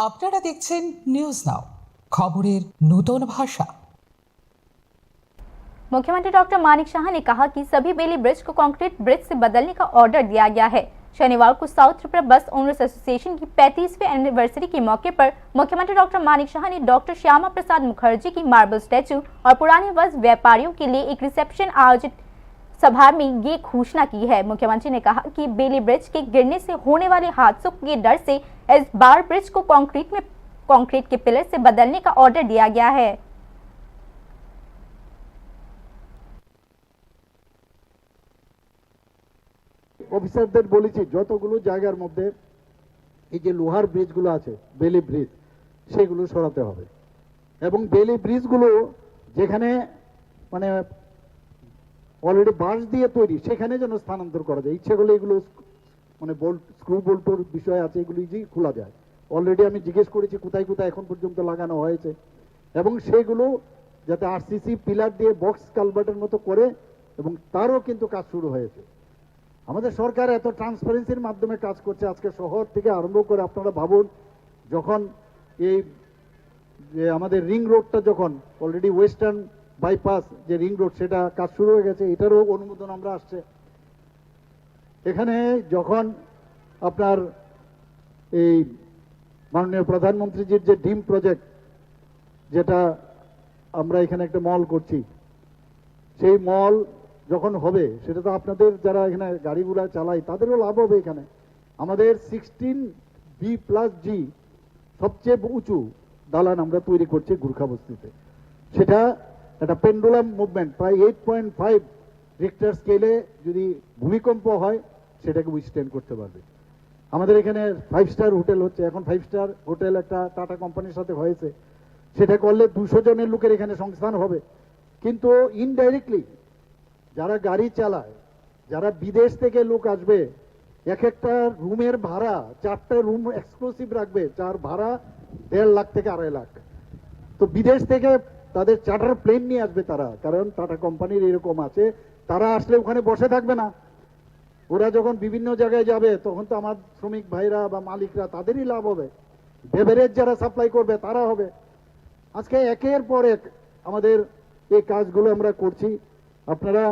আপনারা দেখছেন news now, খবরের নতুন ভাষা। मुख्यमंत्री डॉक्टर मानिक शाह ने कहा कि सभी बेली ब्रिज को कंक्रीट ब्रिज से बदलने का ऑर्डर दिया गया है। शनिवार को साउथ त्रिपुरा बस ओनर्स एसोसिएशन की 35वीं एनिवर्सरी के मौके पर मुख्यमंत्री डॉक्टर मानिक शाह ने डॉक्टर श्यामा प्रसाद मुखर्जी की मार्बल स्टैचू और पुराने वस्त्र व्यापारियों के लिए एक रिसेप्शन आयोजित सभा में ये घोषणा की है। मुख्यमंत्री ने कहा कि बेली ब्रिज के गिरने से होने वाले हादसों के डर से इस बार ब्रिज को कंक्रीट के पिलर से बदलने का ऑर्डर दिया गया है। অফিসারদের বলেছি যতগুলো জায়গার মধ্যে এই যে লোহার ব্রিজগুলো আছে বেলি ব্রিজ সেগুলো সরাতে হবে এবং বেলি ব্রিজগুলো যেখানে মানে অলরেডি বাঁশ দিয়ে তৈরি সেখানে যেন স্থানান্তর করা যায়। ইচ্ছে করলে এগুলো মানে বোল্ট স্ক্রু বোল্টের বিষয় আছে, এগুলো ইজি খোলা যায়। অলরেডি আমি জিজ্ঞেস করেছি কোথায় কোথায় এখন পর্যন্ত লাগানো হয়েছে এবং সেগুলো যাতে আরসিসি পিলার দিয়ে বক্স কালভার্টের মতো করে এবং তারও কিন্তু কাজ শুরু হয়েছে। আমাদের সরকার এত ট্রান্সপারেন্সির মাধ্যমে কাজ করছে। আজকে শহর থেকে আরম্ভ করে আপনারা ভাবুন, যখন এই যে আমাদের রিং রোডটা যখন অলরেডি ওয়েস্টার্ন বাইপাস যে রিং রোড সেটা কাজ শুরু হয়ে গেছে, এটারও অনুমোদন আমরা আসছে। এখানে যখন আপনার এই মাননীয় প্রধানমন্ত্রীজির যে ডিম প্রজেক্ট যেটা আমরা এখানে একটা মল করছি, সেই মল যখন হবে সেটা তো আপনাদের যারা এখানে গাড়িগুলা চালায় তাদেরও লাভ হবে। এখানে আমাদের 16B+G সবচেয়ে উঁচু দালান আমরা তৈরি করছি গুর্খাবস্তিতে। সেটা একটা পেন্ডুলাম মুভমেন্ট, প্রায় 8.5 রিক্টার স্কেলে যদি ভূমিকম্প হয় সেটাকে উইথস্ট্যান্ড করতে পারবে। আমাদের এখানে 5 স্টার হোটেল হচ্ছে, এখন 5 স্টার হোটেল একটা টাটা কোম্পানির সাথে হয়েছে। সেটা করলে 200 জনের লোকের এখানে সংস্থান হবে। কিন্তু ইনডাইরেক্টলি যারা গাড়ি চালায়, যারা বিদেশ থেকে লোক আসবে, এক একটা রুমের ভাড়া 4টা রুম এক্সক্লুসিভ রাখবে, যার ভাড়া 1.5 লাখ থেকে 2.5 লাখ। তো বিদেশ থেকে তাদের চার্টার প্লেন নিয়ে আসবে তারা, কারণ টাটা কোম্পানির এরকম আছে। তারা আসলে ওখানে বসে থাকবে না, ওরা যখন বিভিন্ন জায়গায় যাবে তখন তো আমার শ্রমিক ভাইরা বা মালিকরা তাদেরই লাভ হবে, বেভারেজ যারা সাপ্লাই করবে তারা হবে। আজকে একের পর এক আমাদের এই কাজগুলো আমরা করছি। আপনারা